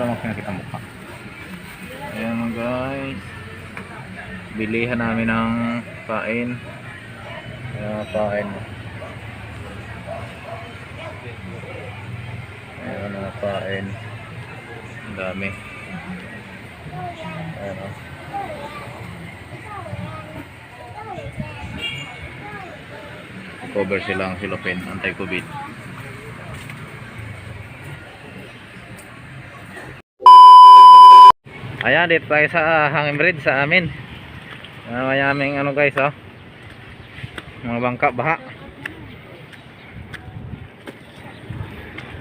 wala akong pinakita mukha. Ayan guys, bilihan namin ng pain. Pain. Ayan na pain. Ang dami. Ayan o. Cover silang silopin, anti-covid. Ayan, dito tayo sa hanging bridge sa amin. Mayaming ano guys, oh. Mga bangka, baha.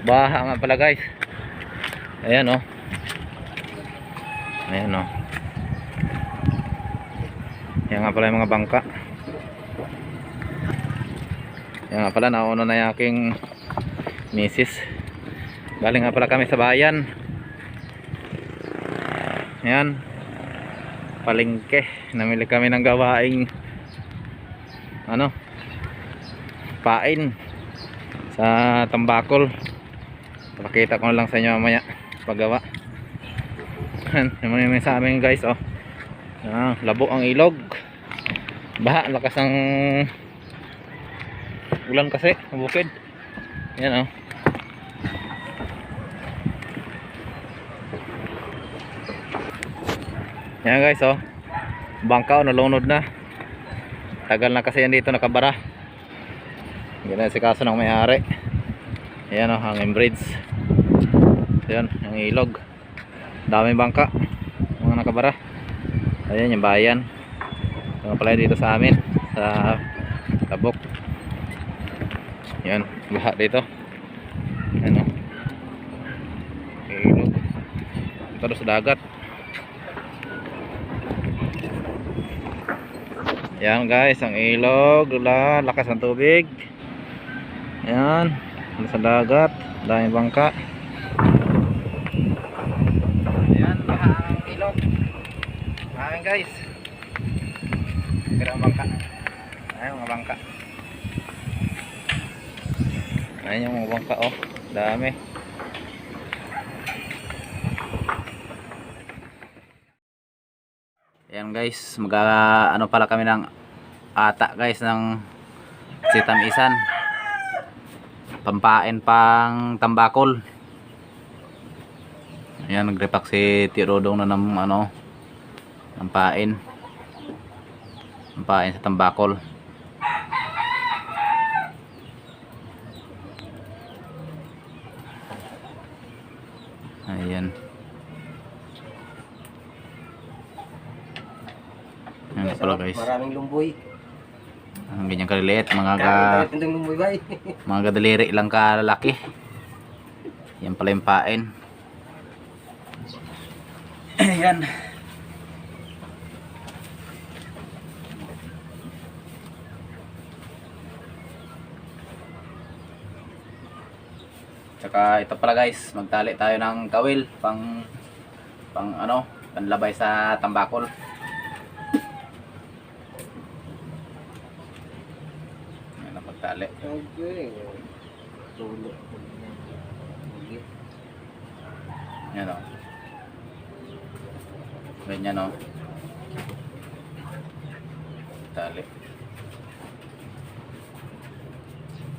Baha nga pala guys. Ayan oh. Ayan oh. Ayan nga pala yung mga bangka. Ayan nga pala, nauna na yung aking misis. Galing nga pala kami sa bayan. Ayan, palengke. Namili kami ng gawaing ano, pain sa tambakol. Pakita ko na lang sa inyo mamaya paggawa. Naman sa amin guys, oh. Labo ang ilog. Baha, lakas ng ulan kasi, bukid. Ayan oh. Yan guys, oh. Bangka, nalunod na. Tagal na kasi yan dito nakabara. Ganyan si kaso ng may-ari. Ayan oh, hanging bridge. Ayan, ang ilog. Daming bangka, mga nakabara. Ayan yung bayan. Yung pala dito sa amin, sa Tabok. Ayan, baha dito. Ayan oh. Ilog. Ito sa dagat. Yan guys, ang ilog, lakas ng tubig. Yan, sa dagat, daming bangka. Yan, baha ang ilog. Ayan guys. Pero ang bangka. Ayan mga bangka. Ayan yung mga bangka, oh. Dami. Ayan guys, ano pala kami ng ata guys ng sitamisan, pampain pang tambakol. Ayan, nagrepack si Tirodong na ng ano, ng pain sa tambakol. Ayan. Ayan pala guys. Maraming lumboy. Ang ganyan kaliliit, mga gadaliri lang kalaki. Yan pala yung pain. Ayan. Tsaka ito pala guys, magtali tayo ng kawil pang ano, panlabay sa tambakol. Tali. Yan o. Ganyan o. Tali.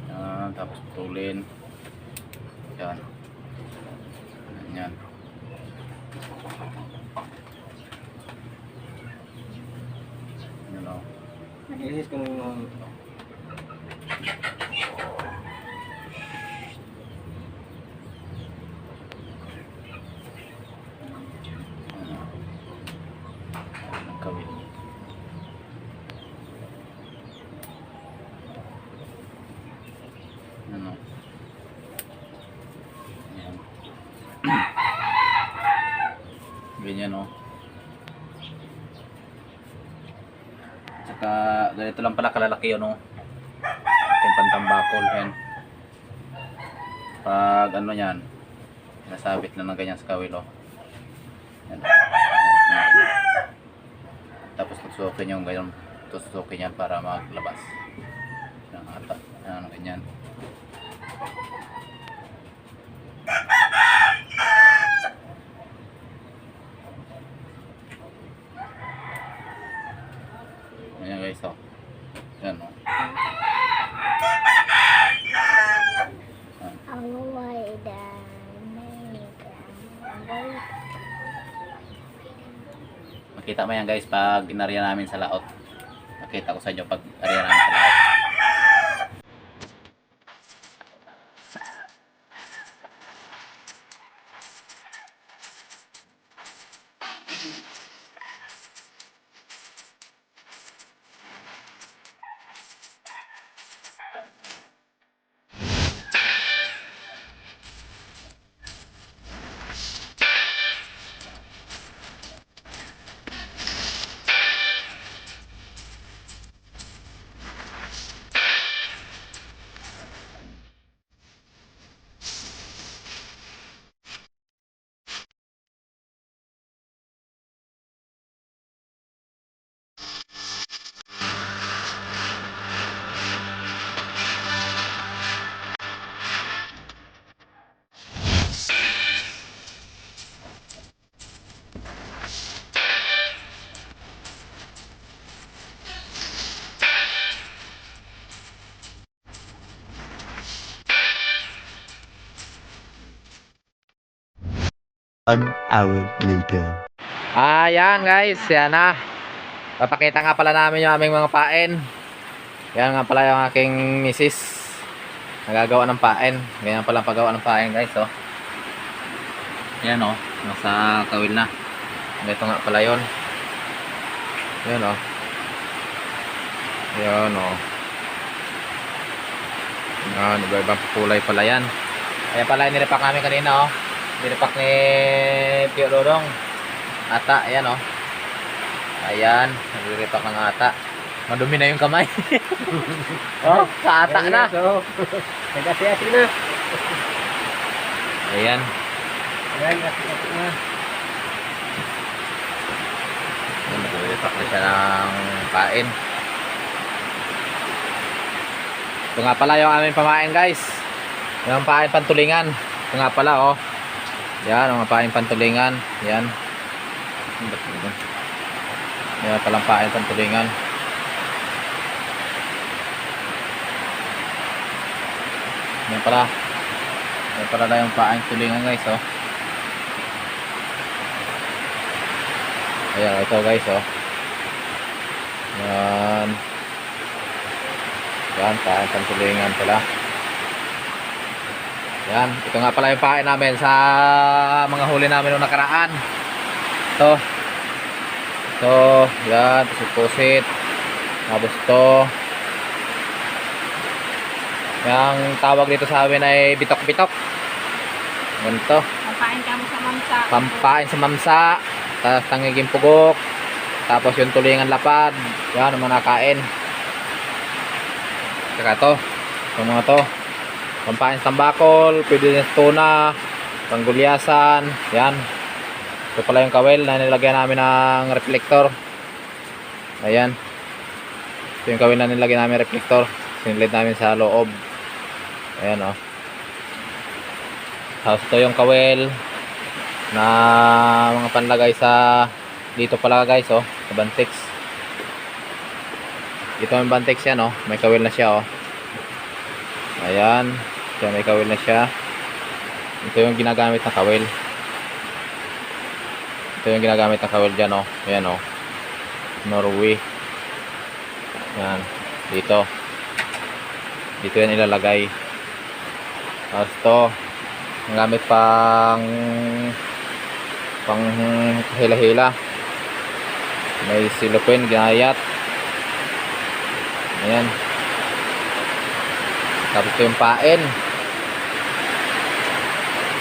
Yan, tapos putulin. Yan. Yan. Yan o. Ilis ko nung kawil. Ano? Ayan. Ganyan o. Tsaka ganito lang pala kalalaki yun o. Ating pantambakol. Ayan. Pag ano yan, nasabit na ng ganyan sa kawil o. Ayan. Tapos tusukin yung ganyan, tusukin yan para maglabas ng ata, ano ganyan. Makita mo yan guys pag inarya namin sa laot. Makita ko sa inyo pag arya namin sa laot. An hour later. Ayan guys, yan na. Papakita nga pala namin yung aming mga pain. Yan nga pala yung aking misis. Nagagawa ng pain. Ganyan pala ang paggawa ng pain guys, oh. Yan oh, nasa kawil na. Ito nga pala yun. Yan oh. Yan oh. Yan, iba-ibang kulay pala yan. Ayan pala yung nilipak namin kanina oh. Nilipak ni Pio Dodong. Ata, ayan oh. Ayan, nililipak ng ata. Madumi na yung kamay. Oh, sa ata na. Nag-asi-asi na. Ayan. Ayan, asi-asi na. Nililipak na siya ng pain. Ito nga pala yung aming pamain guys. Yung pain pantulingan. Ito nga pala oh. Yan, ang pain pantulingan. Yan. Yan palang pain pantulingan. Yan pala. Yan pala na yung pain tulingan guys oh. Ayan, ito guys oh. Yan. Yan, pain pantulingan pala. Yan, ito nga pala yung pain namin sa mga huli namin noong nakaraan. Ito. Ito, yan, pusit-pusit. Tapos ito. Yung tawag dito sa amin ay bitok-bitok. Ganito. Pampain ka mo sa mamsa. Pampain sa mamsa. Tapos tangiging pugok. Tapos yung tulingan lapad. Yan, ang mga nakain. Saka ito. Itong mga to. Pampain sa tambakol. Pwede na tuna. Panggulyasan. Yan. Ito pala yung kawel na nilagyan namin ng reflector. Ayan. Ito yung kawel na nilagyan namin reflector. Sinilid namin sa loob. Ayan o. Tapos ito yung kawel na mga panlagay sa dito pala guys o. Sa Bantex. Ito yung Bantex yan o. May kawel na siya o. Ayan. Ito may kawel na siya. Ito yung ginagamit na kawel. Ito yung ginagamit na kawel dyan o. Ayan o. Norway. Ayan. Dito. Dito yan ilalagay. Tapos ito. Ang gamit pang hila-hila. May silupin. Ginayat. Ayan. Tapos ito yung pain.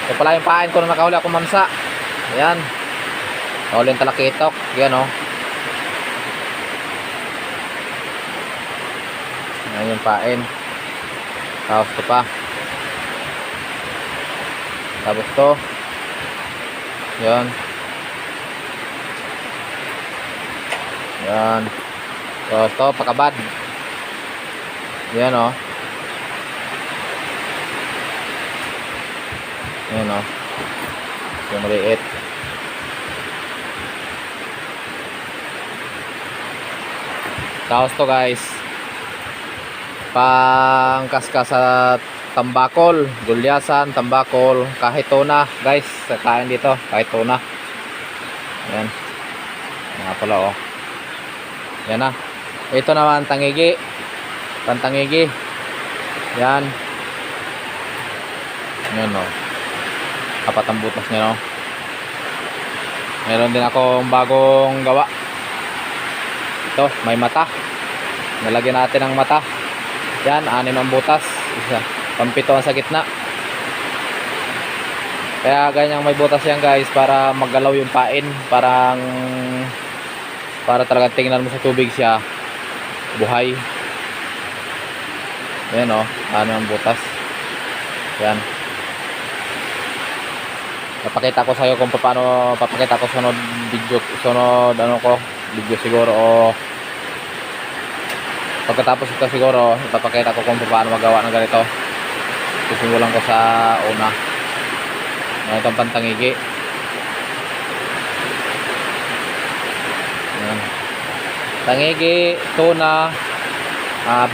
Ito pala yung pain ko na nakahuli ako mamsa. Ayan. Nakahuli yung talakitok. Ayan o. Ayan yung pain. Tapos ito pa. Tapos ito. Ayan. Ayan. Tapos ito, pakabad. Ayan o. Ayan o. Yung maliit. Tapos to guys, pangkaskas sa tambakol, gulyasan, tambakol, kahit tuna guys, kain dito, kahit tuna. Ayan. Nga pala oh. Yan na. Ito naman tangigi. Pantangigi. Yan. Yan oh. Apat ang butas niya no. Meron din akong bagong gawa. Ito, may mata. Nalagyan natin ang mata. Yan, 6 ang butas. Isa. Pampito ang sa gitna. Kaya ganyang may butas yan guys para maggalaw yung pain. Para talagang tingnan mo sa tubig siya buhay. Yan o, 6 ang butas. Yan. Papakita ko sa iyo kung paano, papakita ko sunod video, sunod video siguro o pagkatapos ito siguro ipapakita ko kung paano magawa ng ganito. Sisimulan ko sa una. Itong pantangigi. Yan. Tangigi, tuna,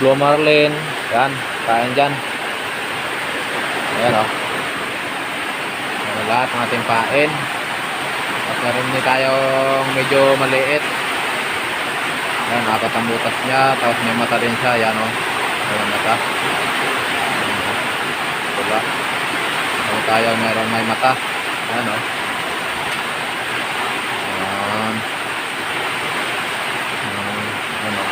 blue marlin, yan, kain dyan. Ayan o. Lahat ng ating pain. At meron din tayong medyo maliit. Yan, 4 ang butas niya. Tapos may mata din siya. Yan o. Ayan mata. Diba? Meron tayo, meron may mata. Yan o. Ayan. Ayan o.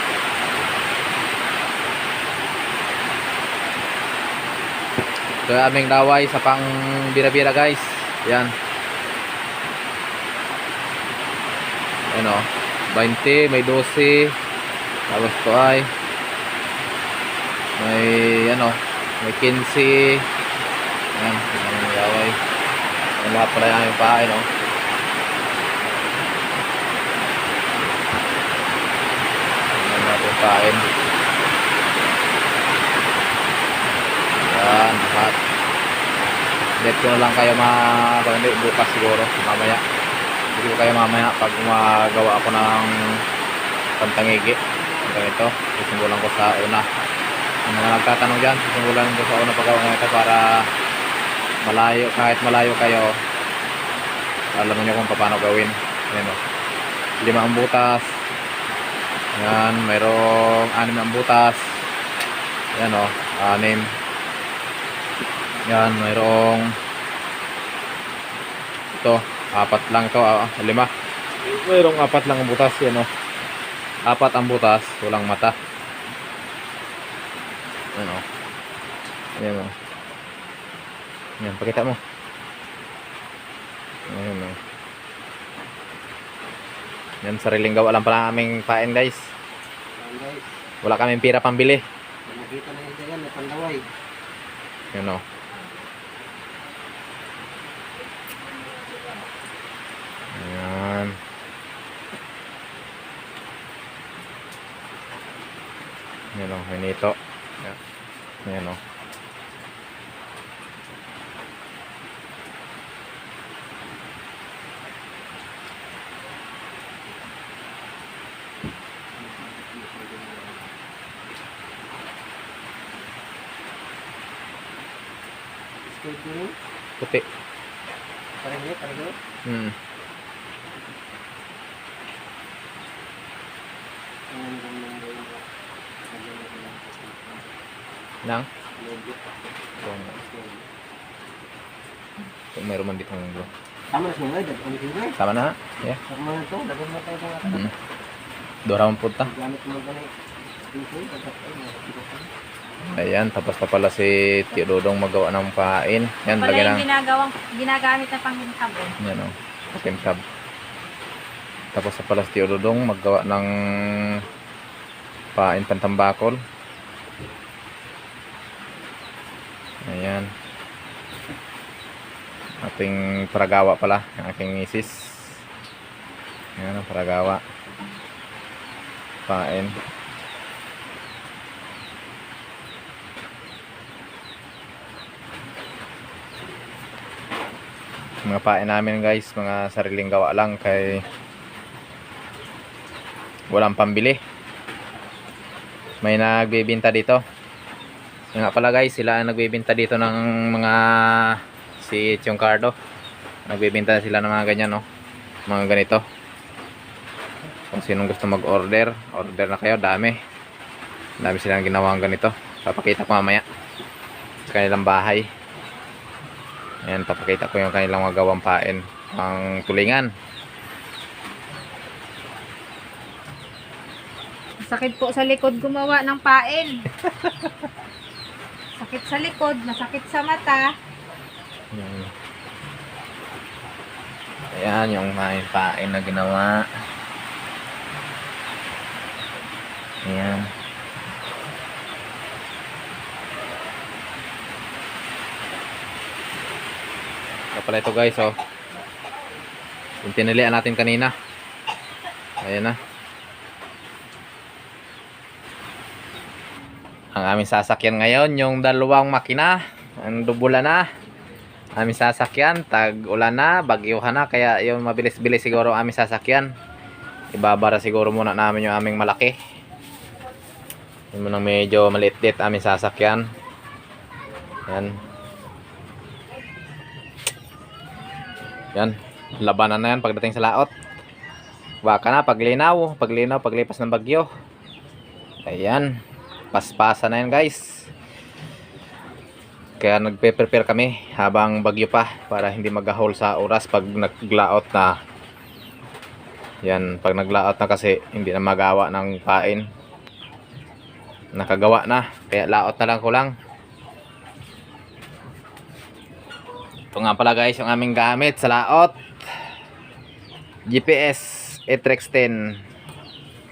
Ito yung aming daway sa pang bira-bira guys. Yan. Ano, 20, may 12. Tapos ito ay may ano, may 15. Yan, ang daway. Ang lahat pala yung aming pain, no. Ang lahat yung pain. Yan, lahat. Let ko na lang kayo bukas siguro, mamaya. Hindi ko kayo mamaya pag magawa ako ng pantangigi. Ito, sisimulan ko sa una. Ang mga nagtatanong dyan, sisimulan ko sa una paggawa ng ito para malayo, kahit malayo kayo, alam niyo kung paano gawin. Ayan o. 5 ang butas. Yan, mayroong 6 ang butas. Yan o, 6. Yan, mayroong ito, 4 lang ito, 5. Mayroong 4 lang ang butas, yan o. 4 ang butas, walang mata. Yan o. Yan o. Yan, pakita mo. Yan o. Yan, sariling gawa lang pala aming pain guys. Wala kaming pira pambili. Nakita na yung dyan, may pandaway. Yan o. Ayan. Yan o, hinito. Yan o. Puti. Pareho. Nang? Kung meron man dito ng glow. Tama na siya, dagan mo siya. Sama na? Yeah. Tama na ito, dagan mo tayo mga Dora man punta. gamit mo ganit. Ayan, tapos pa pala si Tio Dodong magawa ng pain. Yan, Pala lagyan yung ng... ginagamit na panghintab eh. Yan o, kimtab. Tapos pa pala si Tio Dodong maggawa ng pain pantambakol. Ayan. Ating paragawa pala, ang aking misis. Ayan ang paragawa. Pain. Mga pain namin guys, mga sariling gawa lang kay walang pambili. May nagbebenta dito. Yung nga pala guys, sila ang nagbebenta dito ng mga si Tiong Cardo. Nagbebenta sila ng mga ganyan no. Mga ganito. Kung sinong gusto mag-order, order na kayo, dami. Dami silang ginawang ganito. Papakita ko mamaya sa kanilang bahay. Ayan, papakita ko yung kanilang magawang pain. Ang tulingan. Sakit po sa likod gumawa ng pain. Sakit sa likod, masakit sa mata. Ayan. Ayan yung pain na ginawa. Ayan. Ito pala ito guys, oh. Yung pinilian natin kanina. Ayan na. Ang aming sasakyan ngayon, yung dalawang makina. Ang dubula na. Aming sasakyan, tag-ulan na, bagyuhan na. Kaya yung mabilis-bilis siguro ang aming sasakyan. Ibabara siguro muna namin yung aming malaki. Yung munang medyo maliit-lit aming sasakyan. Yan. Yan. Labanan na yan pagdating sa laot. Baka na paglinaw, paglipas ng bagyo. Ayan. Paspasa na yan guys. Kaya nagpe-prepare kami habang bagyo pa para hindi mag-ahol sa oras pag naglaot na. Yan, pag naglaot na kasi hindi na magawa ng pain. Nakagawa na, kaya laot na lang ko lang. Ito nga pala guys yung aming gamit sa laot. GPS Etrex 10.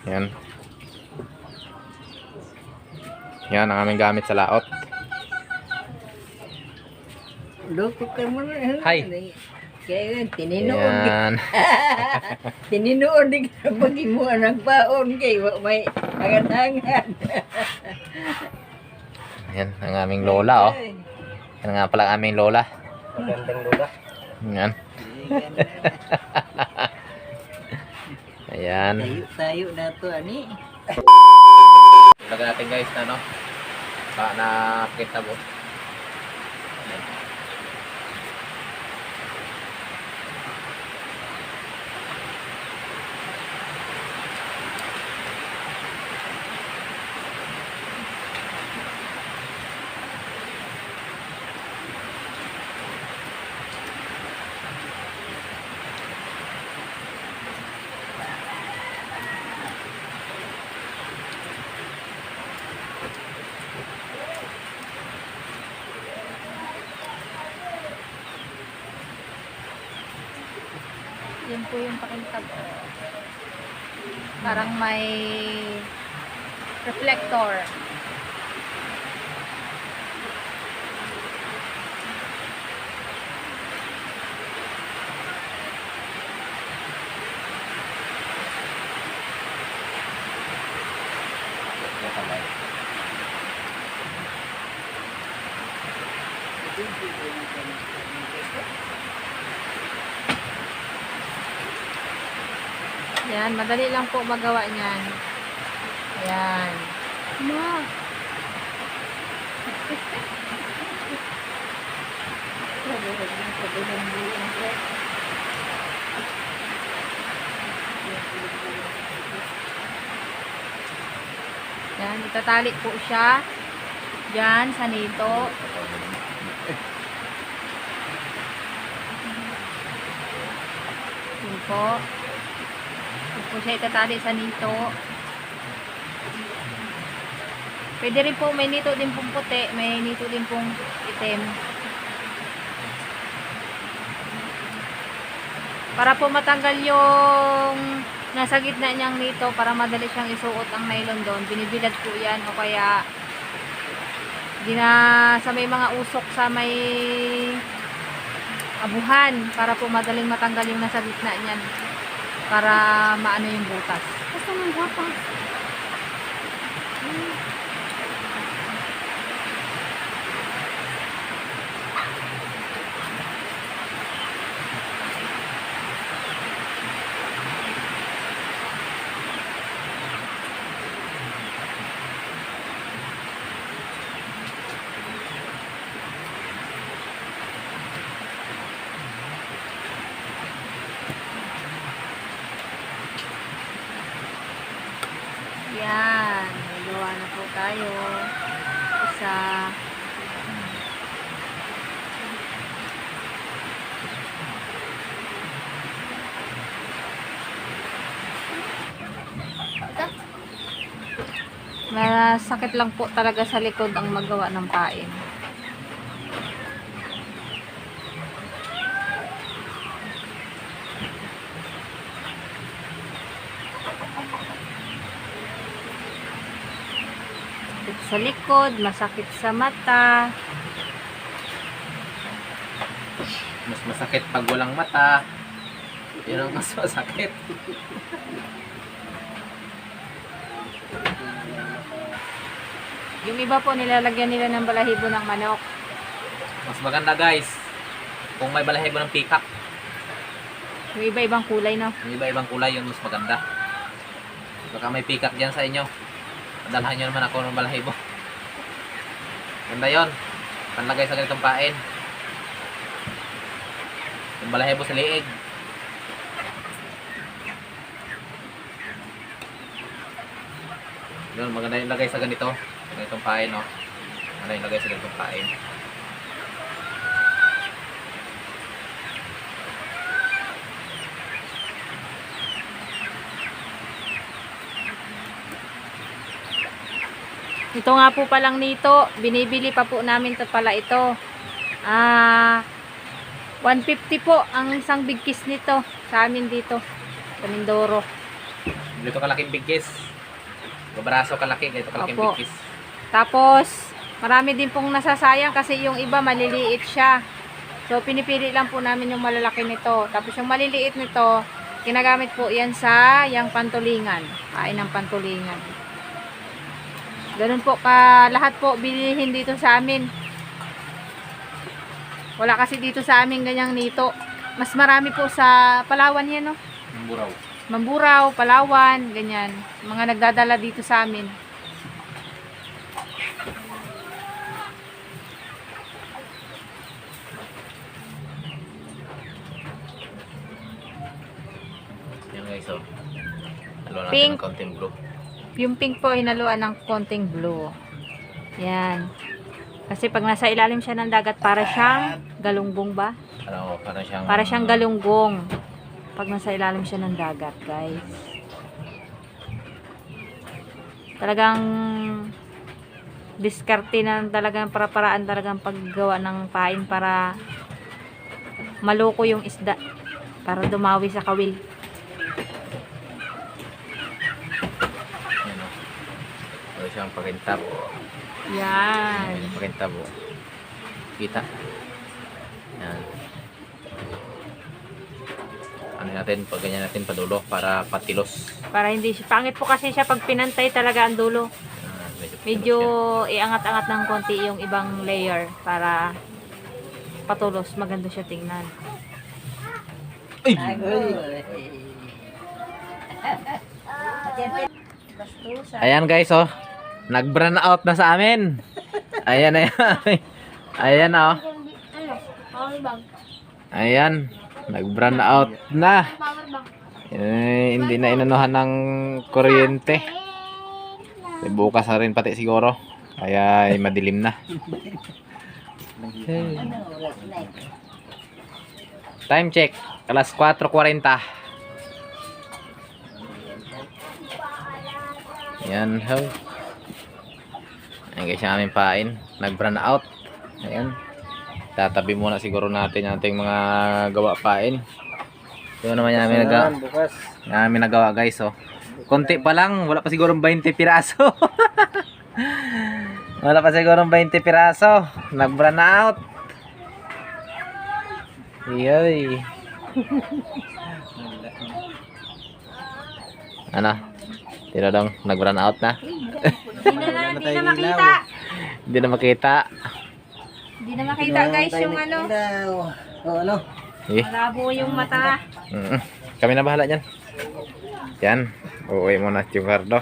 Yan. Yan ang aming gamit sa laot. Loko ka mo na. Hi. Kaya tininood. Yan. Tininood di ka bagi mo ang baon kay wa may angan-angan. Yan ang aming lola, oh. Yan nga pala ang aming lola. Magandang lugar. Yan. Ayan. Tayo na to ani. Lagyan natin guys na no. Na kita mo. Yan po yung pakintab. Parang may reflector. Yan, madali lang po magawa niyan. Ayan. Ma! Yan, itatali po siya. Diyan, sa nito. Yan po. Yan po siya itatali sa nito. Pwede rin po, may nito din pong puti, may nito din pong itim. Para po matanggal yung nasa gitna niyang nito, para madali siyang isuot ang nylon doon. Binibilad po yan o kaya sa may mga usok sa may abuhan para po madaling matanggal yung nasa gitna niyan para maano yung butas. Basta ng butas. tayo. Isa. Masakit lang po talaga sa likod ang magawa ng pain. Masakit sa likod, masakit sa mata. Mas masakit pag walang mata. Yun ang mas masakit. Yung iba po nilalagyan nila ng balahibo ng manok. Mas maganda guys kung may balahibo ng peacock. Yung iba-ibang kulay, no? Yung iba-ibang kulay yun mas maganda. Baka may peacock dyan sa inyo. Padalhan nyo naman ako ng balahibo. Ganda yun. Panlagay sa ganitong pain. Yung balahibo sa liig. Yun, maganda yung lagay sa ganito. Sa ganitong pain, no? Maganda yung lagay sa ganitong pain. Ito nga po palang nito, binibili pa po namin pala ito. 150 po ang isang bigkis nito sa amin dito sa Mindoro. Dito kalaking bigkis. Braso kalaki, dito kalaking Opo. bigkis. Tapos, marami din pong nasasayang kasi yung iba maliliit siya. So, pinipili lang po namin yung malalaki nito. Tapos, yung maliliit nito, ginagamit po yan sa yung pantulingan. Kain ng pantulingan. Ganun po ka lahat po bilihin dito sa amin. Wala kasi dito sa amin ganyang nito. Mas marami po sa Palawan yan, no? Mamburaw. Mamburao, Palawan, ganyan. Mga nagdadala dito sa amin. Yan guys, oh. Haluan natin Pink. ng konting blue. Yung pink po, hinaluan ng konting blue. Yan. Kasi pag nasa ilalim siya ng dagat, para siyang galunggong ba? Ano, Para siyang galunggong. Pag nasa ilalim siya ng dagat, guys. Talagang diskarte na talagang para-paraan talagang paggawa ng pain para maloko yung isda. Para dumawi sa kawil. Yan, oh. Ito siyang pakintab. Yan. Yan, pakintab, oh. Kita. Yan. Ano natin, pag ganyan natin padulo para patilos. Para hindi siya, pangit po kasi siya pag pinantay talaga ang dulo. Medyo iangat-angat ng konti yung ibang layer para patulos, maganda siya tingnan. Ay! Ayan guys, oh. Nag-brown out na sa amin. Ayan, ayan. Ayan, oh. Ayan. Nag-brown out na. Hindi na inanuhan ng kuryente. Bukas na rin pati siguro. Kaya madilim na. Time check. Alas 4:40. Yan ho. Ayan guys yung aming pain. Nag-brown out. Ayan. Tatabi muna siguro natin yung ating mga gawa pain. Ito naman yung aming nagawa guys. Oh. Konti pa lang. Wala pa siguro 20 piraso. Wala pa siguro 20 piraso. Nag-brown out. Iyoy. Ano? Tino dong, nag-run out na. Hindi na makita. Hindi na makita. Hindi na makita guys yung ano. ano? Eh. Malabo yung mata. Kami na bahala dyan. Yan. Uuwi muna yung Cardo.